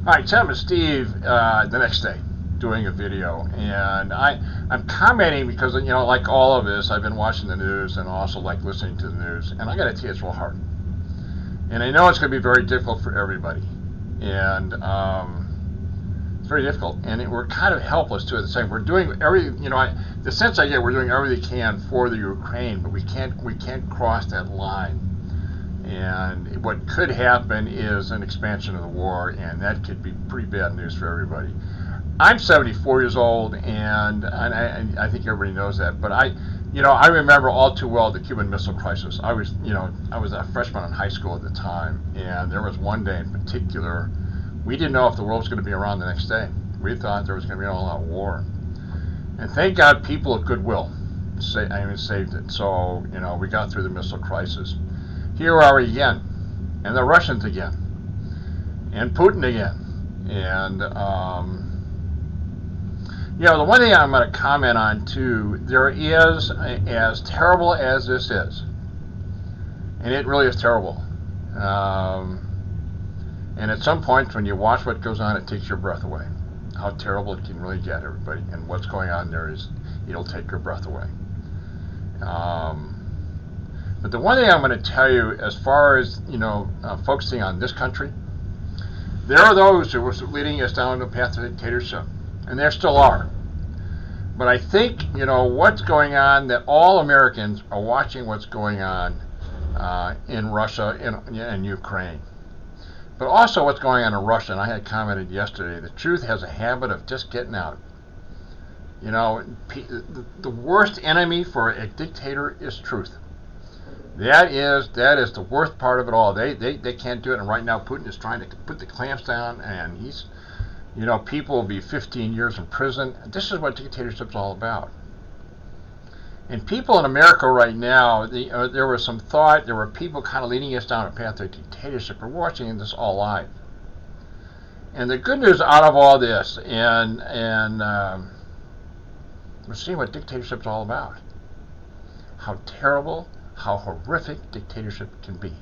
Hi, Tim and Steve. The next day, doing a video, and I'm commenting because like all of us, I've been watching the news and also like listening to the news, and I got to tell you, it's real hard, and I know it's going to be very difficult for everybody, and it's very difficult, and we're kind of helpless to it. The same, we're doing the sense I get, we're doing everything we can for the Ukraine, but we can't cross that line. And what could happen is an expansion of the war, and that could be pretty bad news for everybody. I'm 74 years old, and I think everybody knows that. But I remember all too well the Cuban Missile Crisis. I was a freshman in high school at the time, and there was one day in particular, we didn't know if the world was going to be around the next day. We thought there was going to be an all-out war, and thank God, people of goodwill saved it. So we got through the missile crisis. Here we are again, and the Russians again, and Putin again, and the one thing I'm going to comment on too, there is, as terrible as this is, and it really is terrible, and at some point when you watch what goes on, it takes your breath away. How terrible it can really get, everybody, and what's going on there it'll take your breath away. But the one thing I'm going to tell you, as far as focusing on this country, there are those who were leading us down the path of dictatorship, and there still are. But I think what's going on, that all Americans are watching what's going on in Russia and Ukraine, but also what's going on in Russia. And I had commented yesterday, the truth has a habit of just getting out. The worst enemy for a dictator is truth. That is the worst part of it all. They can't do it, and right now Putin is trying to put the clamps down, and he's, people will be 15 years in prison. This is what dictatorship's all about. And people in America right now, there was some thought, there were people kind of leading us down a path of dictatorship. We're watching this all live. And the good news out of all this, and we're seeing what dictatorship's all about. How terrible, how horrific dictatorship can be.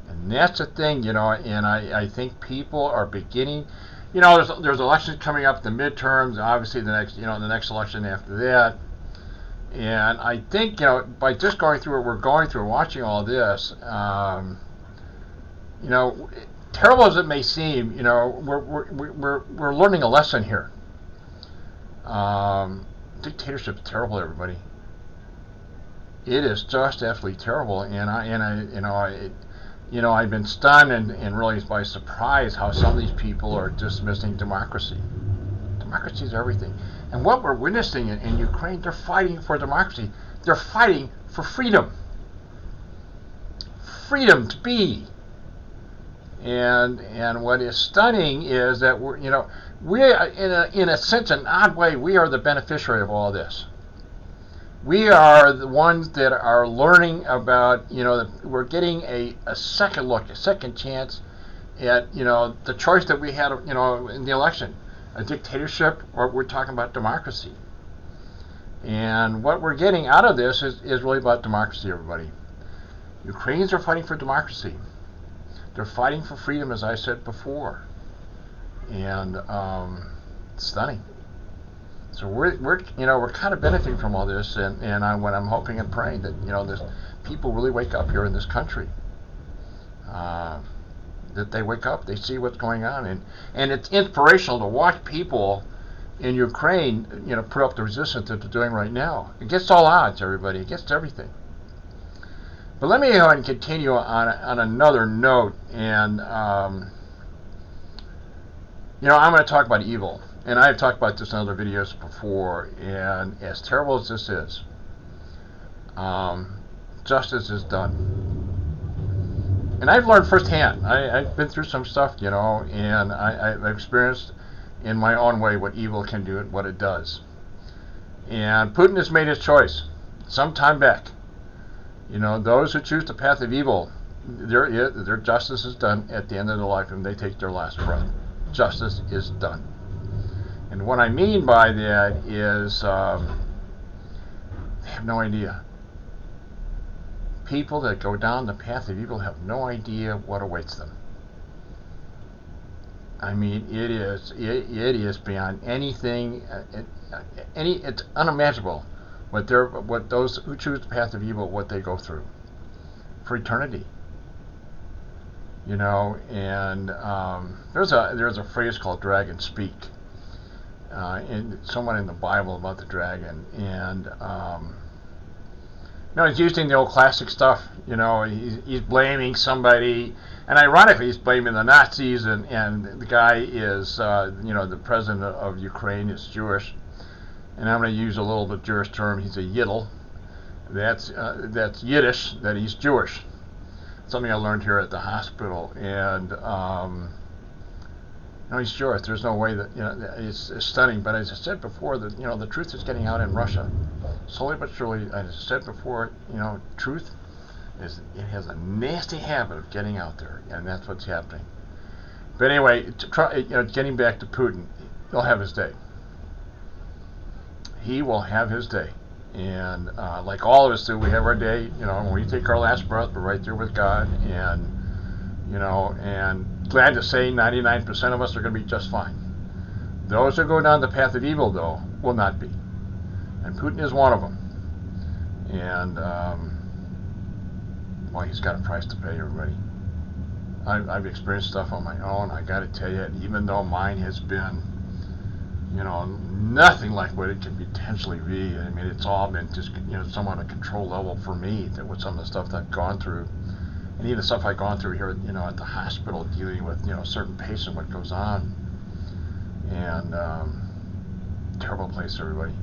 And that's the thing, and I think people are beginning, there's elections coming up, the midterms, obviously the next election after that. And I think, by just going through what we're going through, watching all this, terrible as it may seem, we're learning a lesson here. Dictatorship is terrible, everybody. It is just absolutely terrible, and I've been stunned and really by surprise how some of these people are dismissing democracy. Democracy is everything, and what we're witnessing in Ukraine, they're fighting for democracy. They're fighting for freedom, freedom to be. And what is stunning is that we're in a sense, an odd way, we are the beneficiary of all this. We are the ones that are learning about, we're getting a second look, a second chance at, the choice that we had, in the election, a dictatorship, or we're talking about democracy. And what we're getting out of this is really about democracy, everybody. Ukrainians are fighting for democracy. They're fighting for freedom, as I said before. And it's stunning. So we're kind of benefiting from all this, and what I'm hoping and praying that this people really wake up here in this country, that they wake up, they see what's going on, and it's inspirational to watch people in Ukraine put up the resistance that they're doing right now against all odds, everybody, against everything. But let me go ahead and continue on another note, and I'm going to talk about evil. And I've talked about this in other videos before, and as terrible as this is, justice is done. And I've learned firsthand. I've been through some stuff, and I've experienced in my own way what evil can do and what it does. And Putin has made his choice some time back. Those who choose the path of evil, their justice is done at the end of their life, and they take their last breath. Justice is done. And what I mean by that is they have no idea. People that go down the path of evil have no idea what awaits them. I mean, it is beyond anything. It's unimaginable what those who choose the path of evil, what they go through for eternity. And there's a phrase called "dragon speak," in someone in the Bible about the dragon, and he's using the old classic stuff. He's blaming somebody, and ironically, he's blaming the Nazis, and the guy is, the president of Ukraine is Jewish, and I'm going to use a little bit Jewish term. He's a Yiddle. That's Yiddish. That he's Jewish. Something I learned here at the hospital, and he's Jewish. There's no way that it's stunning. But as I said before, the truth is getting out in Russia, slowly but surely. As I said before, truth it has a nasty habit of getting out there, and that's what's happening. But anyway, getting back to Putin, he'll have his day. He will have his day. And like all of us do, we have our day. When we take our last breath, we're right there with God. And glad to say 99% of us are going to be just fine. Those who go down the path of evil, though, will not be. And Putin is one of them. And, he's got a price to pay, everybody. I've experienced stuff on my own. I got to tell you, even though mine has been nothing like what it could potentially be. I mean, it's all been just, somewhat a control level for me, that with some of the stuff that I've gone through, and even the stuff I've gone through here, at the hospital, dealing with, certain patients, what goes on, and terrible place, everybody.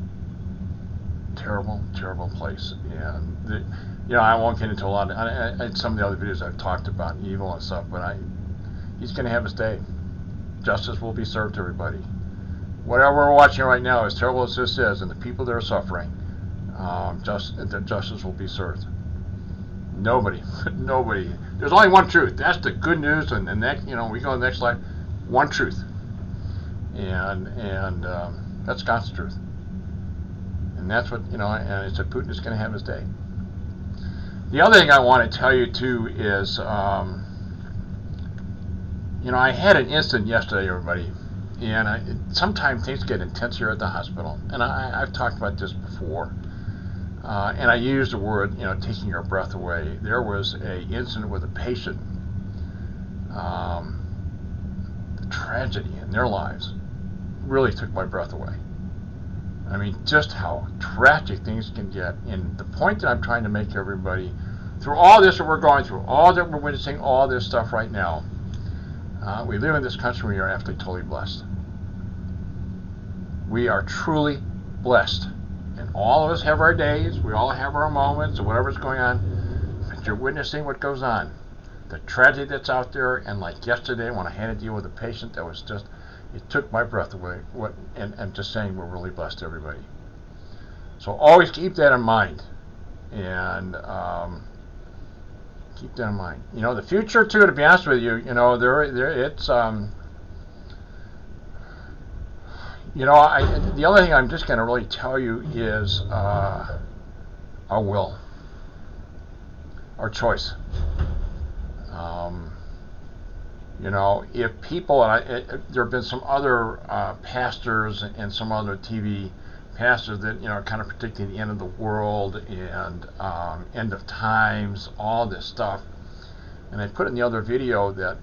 Terrible, terrible place, and I won't get into a lot of some of the other videos I've talked about evil and stuff, but he's going to have his day. Justice will be served to everybody. Whatever we're watching right now, as terrible as this is, and the people that are suffering, justice will be served. Nobody. There's only one truth. That's the good news, and that, we go to the next slide. One truth, and that's God's truth, and that's what and it's that Putin is going to have his day. The other thing I want to tell you too is, I had an incident yesterday, everybody. And sometimes things get intense here at the hospital. And I've talked about this before. And I used the word, taking your breath away. There was a incident with a patient. The tragedy in their lives really took my breath away. I mean, just how tragic things can get. And the point that I'm trying to make, everybody, through all this that we're going through, all that we're witnessing, all this stuff right now, we live in this country. We are absolutely totally blessed. We are truly blessed. And all of us have our days. We all have our moments or whatever's going on. But you're witnessing what goes on. The tragedy that's out there. And like yesterday when I had to deal with a patient that was just, it took my breath away. And I'm just saying we're really blessed, everybody. So always keep that in mind. And keep that in mind. The future too, to be honest with you, it's the other thing I'm just going to really tell you is our will, our choice. If people, there have been some other pastors and some other TV pastors that are kind of predicting the end of the world and end of times, all this stuff. And I put in the other video that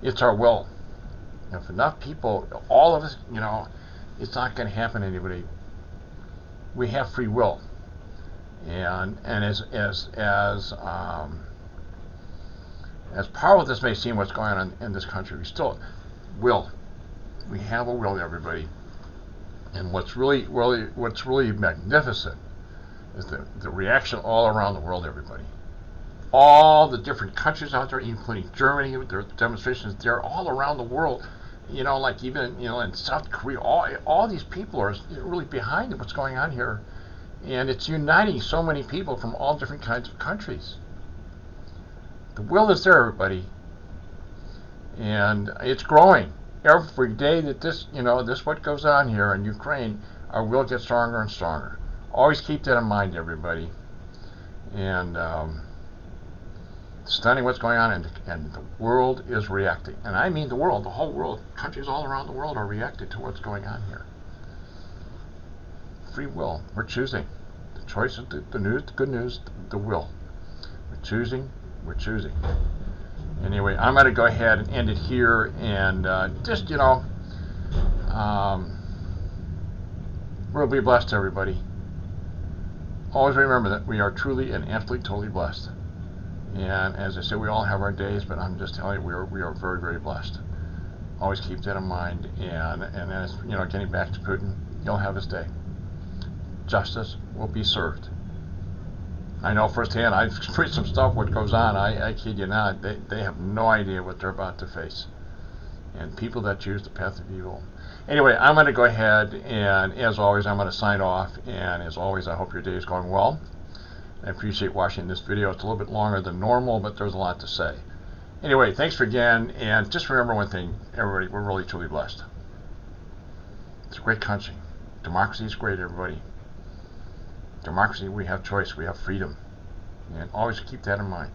it's our will. If enough people, all of us, it's not going to happen to anybody. We have free will, and as powerful as this may seem, what's going on in this country, we still will. We have a will, everybody. And what's really magnificent is the reaction all around the world, everybody. All the different countries out there, including Germany, with their demonstrations, they're all around the world. Like even in South Korea, all these people are really behind what's going on here, and it's uniting so many people from all different kinds of countries. The will is there, everybody, and it's growing. Every day that this what goes on here in Ukraine, our will gets stronger and stronger. Always keep that in mind, everybody. And studying what's going on, and the world is reacting. And I mean the world, the whole world, countries all around the world are reacting to what's going on here. Free will. We're choosing. The choice of the news, the good news, the will. We're choosing. We're choosing. Anyway, I'm going to go ahead and end it here, and just, we'll be blessed, everybody. Always remember that we are truly and absolutely totally blessed. And as I said, we all have our days, but I'm just telling you, we are very, very blessed. Always keep that in mind. And as getting back to Putin, he'll have his day. Justice will be served. I know firsthand. I've experienced some stuff. What goes on, I kid you not. They have no idea what they're about to face. And people that choose the path of evil. Anyway, I'm going to go ahead, and as always, I'm going to sign off. And as always, I hope your day is going well. I appreciate watching this video. It's a little bit longer than normal, but there's a lot to say. Anyway, thanks again, and just remember one thing, everybody, we're really truly blessed. It's a great country. Democracy is great, everybody. Democracy, we have choice, we have freedom. And always keep that in mind.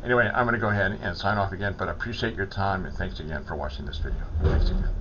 Anyway, I'm going to go ahead and sign off again, but I appreciate your time, and thanks again for watching this video. Thanks again.